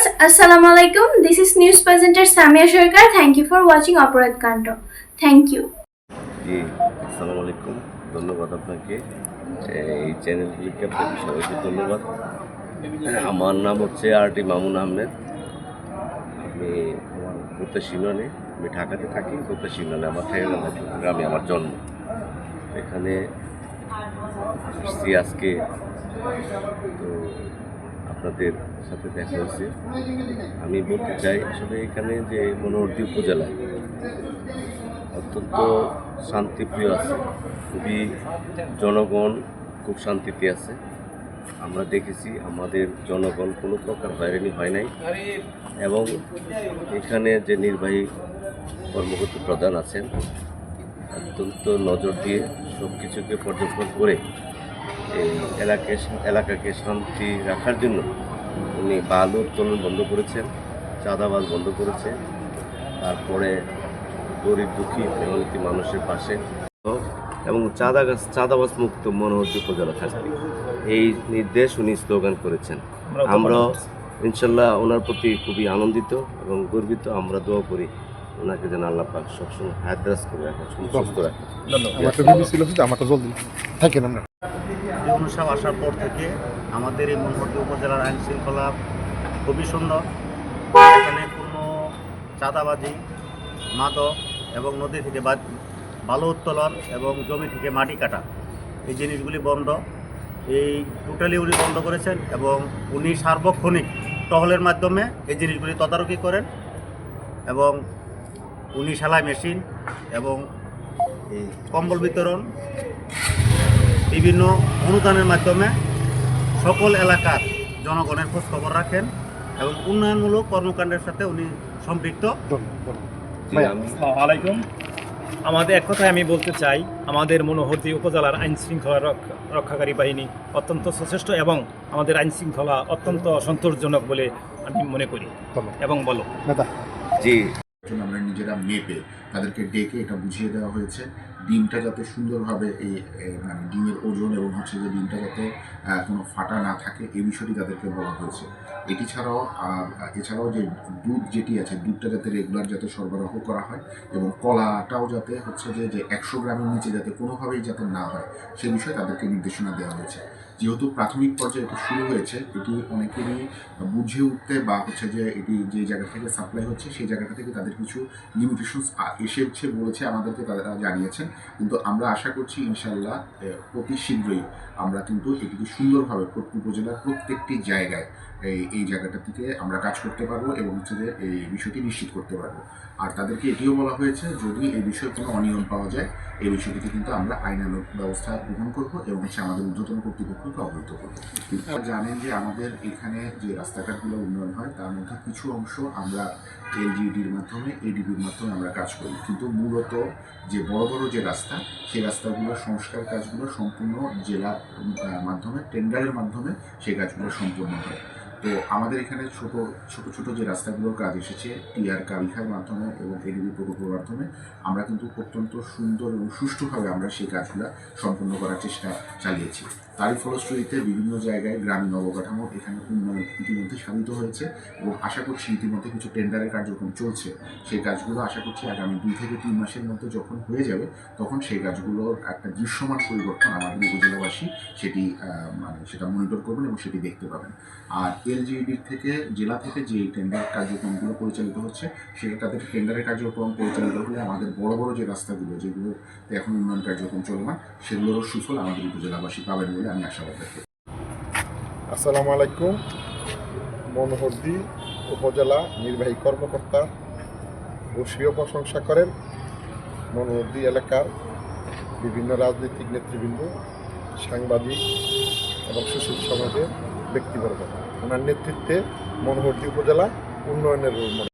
viewers, Assalamu alaikum. This is news presenter Samia Sharkar. Thank you for watching Aparat Kanto. Thank you. জি আসসালামু আলাইকুম, ধন্যবাদ আপনাকে। এই চ্যানেলগুলিকে আপনাকে সবাইকে ধন্যবাদ। আমার নাম হচ্ছে আরটি মামুন আহমেদ। আমি আমার প্রত্যাশী ইউনিয়নে, আমি ঢাকাতে থাকি। প্রত্যাশী ইউনিয়নে আমার ঠেঙ্গানা গ্রামে আমার জন্ম। এখানে আসছি আজকে, তো আপনাদের সাথে দেখা হয়েছে। আমি বলতে চাই আসলে এখানে যে মনোহরদী উপজেলায় অত্যন্ত শান্তিপ্রিয় আছে, খুবই জনগণ খুব শান্তিতে আছে। আমরা দেখেছি আমাদের জনগণ কোনো প্রকার হয়রানি হয় নাই, এবং এখানে যে নির্বাহী কর্মকর্তা প্রধান আছেন অত্যন্ত নজর দিয়ে সব কিছুকে পর্যবেক্ষণ করে এই এলাকাকে শান্তি রাখার জন্য উনি বালু উত্তোলন বন্ধ করেছেন, চাঁদাবাজ বন্ধ করেছে, তারপরে গরিব দুঃখী মেহনতি মানুষের পাশে এবং চাঁদাবাজ মুক্ত মনোহরদী উপজেলা থাকবে, এই নির্দেশ উনি স্লোগান করেছেন। আমরা ইনশাল্লাহ ওনার প্রতি খুবই আনন্দিত এবং গর্বিত। আমরা দোয়া করি ওনাকে যেন আল্লাহ পাক সবসময় হায়াত করে রাখেন, সুস্থ রাখেন। এই অনুষ্ঠান আসার পর থেকে আমাদের এই মনোহরদী উপজেলার আইন শৃঙ্খলা খুবই সুন্দর। এখানে কোনো চাঁদাবাজি, মাদক এবং নদী থেকে বালু উত্তোলন এবং জমি থেকে মাটি কাটা, এই জিনিসগুলি বন্ধ। এই টোটালি উনি বন্ধ করেছেন এবং উনি সার্বক্ষণিক টহলের মাধ্যমে এই জিনিসগুলি তদারকি করেন, এবং উনি সেলাই মেশিন এবং এই কম্বল বিতরণ বিভিন্ন অনুদানের মাধ্যমে সকল এলাকার জনগণের খোঁজখবর রাখেন এবং উন্নয়নমূলক কর্মকাণ্ডের সাথে উনি সম্পৃক্ত। আসসালামু আলাইকুম। আমাদের এক কথায় আমি বলতে চাই, আমাদের মনোহরদী উপজেলার আইন শৃঙ্খলা রক্ষাকারী বাহিনী অত্যন্ত সচেষ্ট এবং আমাদের আইন শৃঙ্খলা অত্যন্ত সন্তোষজনক বলে আমি মনে করি এবং বলো জি। আমরা নিজেরা মেপে তাদেরকে ডেকে এটা বুঝিয়ে দেওয়া হয়েছে, ডিমটা যাতে সুন্দরভাবে এই মানে ডিমের ওজন এবং হচ্ছে যে ডিমটা যাতে কোনো ফাটা না থাকে এই বিষয়টি তাদেরকে বলা হয়েছে। এছাড়াও যে দুধ যেটি আছে, দুধটা যাতে রেগুলার যাতে সরবরাহ করা হয়, এবং কলাটাও যাতে হচ্ছে যে 100 গ্রামের নিচে যাতে কোনোভাবেই যাতে না হয় সে বিষয়ে তাদেরকে নির্দেশনা দেওয়া হয়েছে। যেহেতু প্রাথমিক পর্যায়ে এটা শুরু হয়েছে, এটি অনেকেরই বুঝে উঠতে বা হচ্ছে যে এটি যে জায়গা থেকে সাপ্লাই হচ্ছে সেই জায়গাটা থেকে তাদের কিছু লিমিটেশনস এসেছে বলেছে, আমাদেরকে তারা জানিয়েছেন। কিন্তু আমরা আশা করছি ইনশাল্লাহ অতি শীঘ্রই আমরা কিন্তু এটিকে সুন্দরভাবে উপজেলার প্রত্যেকটি জায়গায় এই জায়গাটা থেকে আমরা কাজ করতে পারবো এবং হচ্ছে যে এই বিষয়টি নিশ্চিত করতে পারবো। আর তাদেরকে এটিও বলা হয়েছে যদি এই বিষয়ে কোনো অনিয়ম পাওয়া যায় এই বিষয়টিতে কিন্তু আমরা আইনানুগ ব্যবস্থা গ্রহণ করবো এবং হচ্ছে আমাদের ঊর্ধ্বতন কর্তৃপক্ষকে অবহিত করবো। আপনারা জানেন যে আমাদের এখানে যে রাস্তাঘাটগুলো উন্নয়ন হয় তার মধ্যে কিছু অংশ আমরা এলজিইডির মাধ্যমে, এডিবির মাধ্যমে আমরা কাজ করি, কিন্তু মূলত যে বড় বড় যে রাস্তা সেই রাস্তাগুলো সংস্কার কাজগুলো সম্পূর্ণ জেলার মাধ্যমে টেন্ডারের মাধ্যমে সেই কাজগুলো সম্পূর্ণ হয়। তো আমাদের এখানে ছোট ছোট যে রাস্তাগুলোর কাজ এসেছে টিআর কাবিখার মাধ্যমে এবং এডিবি প্রকল্পের মাধ্যমে আমরা কিন্তু অত্যন্ত সুন্দর এবং সুষ্ঠুভাবে আমরা সেই কাজগুলো সম্পন্ন করার চেষ্টা চালিয়েছি। তারই ফলশ্রুতিতে বিভিন্ন জায়গায় গ্রামীণ অবকাঠামো এখানে উন্নয়ন ইতিমধ্যে সাধিত হয়েছে এবং আশা করছি ইতিমধ্যে কিছু টেন্ডারের কার্যক্রম চলছে। সেই কাজগুলো আশা করছি আগামী 2 থেকে 3 মাসের মধ্যে যখন হয়ে যাবে তখন সেই কাজগুলোর একটা দৃশ্যমান পরিবর্তন আমাদের উপজেলাবাসী সেটা মনিটর করবেন এবং সেটি দেখতে পাবেন। আর এলজিইডির থেকে জেলা থেকে যে টেন্ডার কার্যক্রমগুলো পরিচালিত হচ্ছে সেটা তাদের টেন্ডারের কার্যক্রম পরিচালিত হলে আমাদের বড় বড় যে রাস্তাগুলো যেগুলোতে এখন উন্নয়ন কার্যক্রম চলমান সেগুলোরও সুফল আমাদের উপজেলাবাসী পাবেন বলে আমি আশাবাদ রাখি। আসসালামু আলাইকুম। মনোহরদী উপজেলা নির্বাহী কর্মকর্তা বসিও প্রশংসা করেন মনোহরদী এলাকার বিভিন্ন রাজনৈতিক নেতৃবৃন্দ, সাংবাদিক এবং সুশীল সমাজের ব্যক্তিবর্গ। ওনার নেতৃত্বে মনোহরদী উপজেলা উন্নয়নের